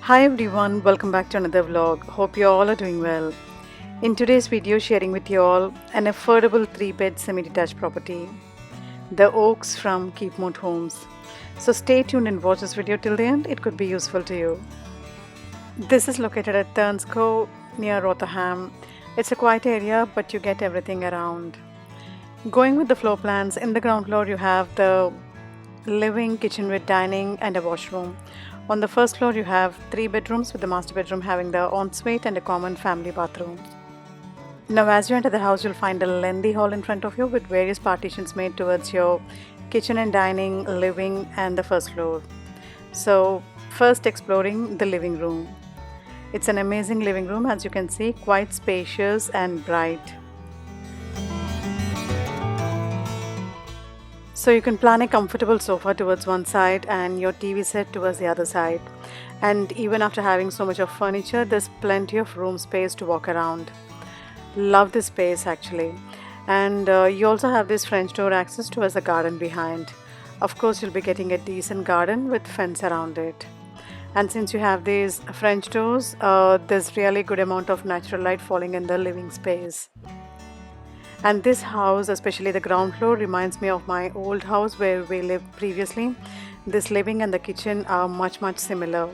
Hi everyone, welcome back to another vlog. Hope you all are doing well. In today's video, sharing with you all an affordable 3-bed semi-detached property, the Oaks from Keepmoat Homes. So stay tuned and watch this video till the end. It could be useful to you. This is located at Turnsco near Rotherham. It's a quiet area, but you get everything around. Going with the floor plans, in the ground floor you have the living, kitchen with dining and a washroom. On the first floor you have 3 bedrooms with the master bedroom having the ensuite and a common family bathroom. Now as you enter the house you'll find a lengthy hall in front of you with various partitions made towards your kitchen and dining, living and the first floor. So first exploring the living room. It's an amazing living room, as you can see, quite spacious and bright. So you can plan a comfortable sofa towards one side and your TV set towards the other side. And even after having so much of furniture, there's plenty of room space to walk around. Love this space actually. And you also have this French door access towards the garden behind. Of course, you'll be getting a decent garden with fence around it. And since you have these French doors, there's really good amount of natural light falling in the living space. And this house, especially the ground floor, reminds me of my old house where we lived previously. This living and the kitchen are much similar.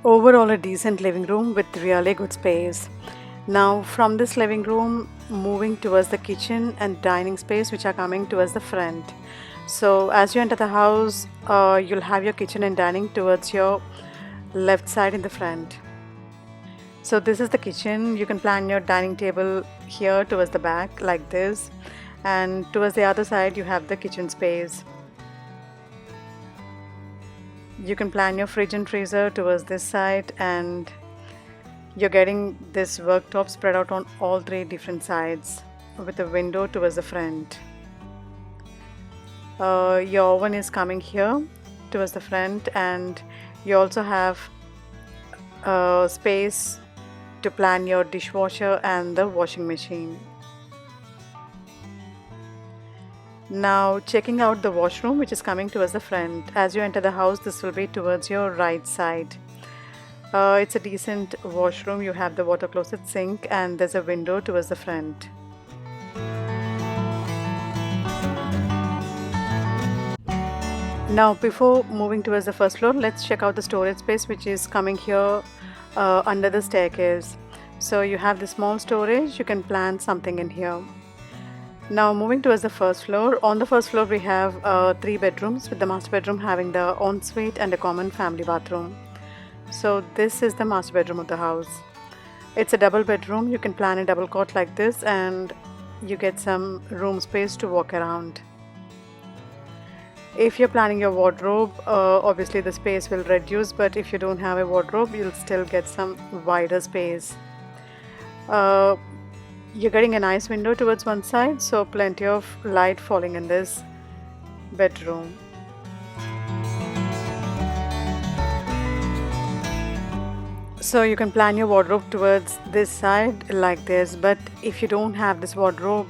Overall, a decent living room with really good space. Now from this living room, moving towards the kitchen and dining space, which are coming towards the front. So as you enter the house, you'll have your kitchen and dining towards your left side in the front. So this is the kitchen. You can plan your dining table here towards the back like this, and towards the other side you have the kitchen space. You can plan your fridge and freezer towards this side, and you're getting this worktop spread out on all 3 different sides with a window towards the front. Your oven is coming here towards the front, and you also have space to plan your dishwasher and the washing machine. Now checking out the washroom, which is coming towards the front. As you enter the house, this will be towards your right side. It's a decent washroom. You have the water closet, sink, and there's a window towards the front. Now before moving towards the first floor, let's check out the storage space which is coming here under the staircase. So you have the small storage, you can plan something in here. Now moving towards the first floor. On the first floor we have 3 bedrooms with the master bedroom having the ensuite and a common family bathroom. So this is the master bedroom of the house. It's a double bedroom. You can plan a double cot like this and you get some room space to walk around. If you're planning your wardrobe, obviously the space will reduce, but if you don't have a wardrobe, you'll still get some wider space. You're getting a nice window towards one side, so plenty of light falling in this bedroom. So you can plan your wardrobe towards this side like this, but if you don't have this wardrobe,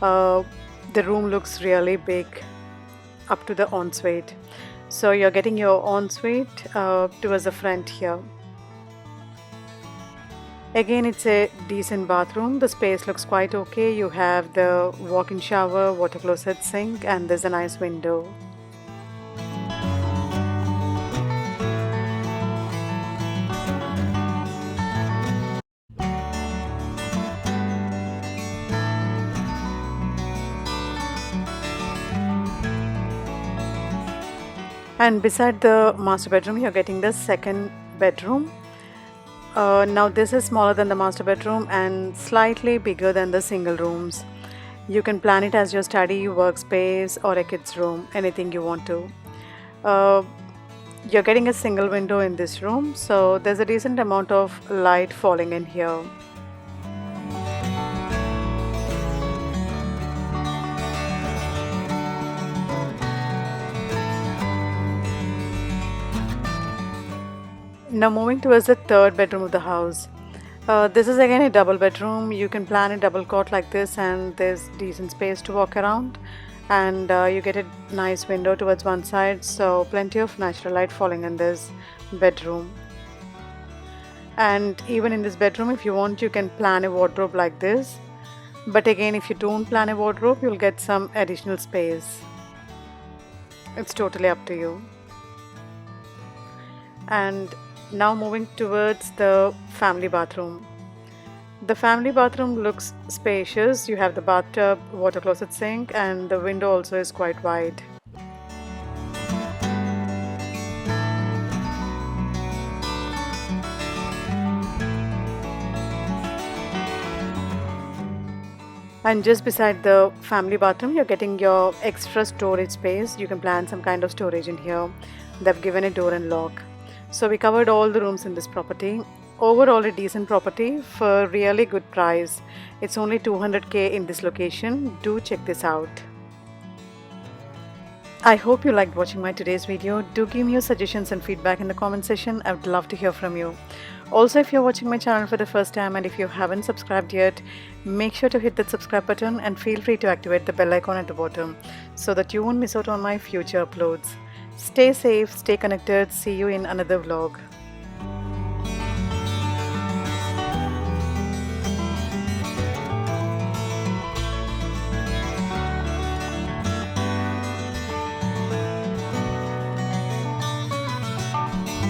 the room looks really big up to the ensuite. So you're getting your ensuite towards the front here. Again, it's a decent bathroom. The space looks quite okay. You have the walk-in shower, water closet, sink, and there's a nice window. And beside the master bedroom, you're getting the second bedroom. Now this is smaller than the master bedroom and slightly bigger than the single rooms. You can plan it as your study, workspace or a kid's room, anything you want to. You're getting a single window in this room, so there's a decent amount of light falling in here. Now moving towards the third bedroom of the house. This is again a double bedroom. You can plan a double cot like this and there's decent space to walk around. and you get a nice window towards one side, so plenty of natural light falling in this bedroom. And even in this bedroom, if you want, you can plan a wardrobe like this, but again, if you don't plan a wardrobe, you'll get some additional space. It's totally up to you. And now moving towards the family bathroom. The family bathroom looks spacious. You have the bathtub, water closet sink, and the window also is quite wide. And just beside the family bathroom, you're getting your extra storage space. You can plan some kind of storage in here. They've given a door and lock. So we covered all the rooms in this property. Overall, a decent property for really good price. It's only 200k in this location. Do check this out. I hope you liked watching my today's video. Do give me your suggestions and feedback in the comment section. I would love to hear from you. Also, if you're watching my channel for the first time and if you haven't subscribed yet, make sure to hit that subscribe button and feel free to activate the bell icon at the bottom so that you won't miss out on my future uploads. Stay safe, stay connected. See you in another vlog.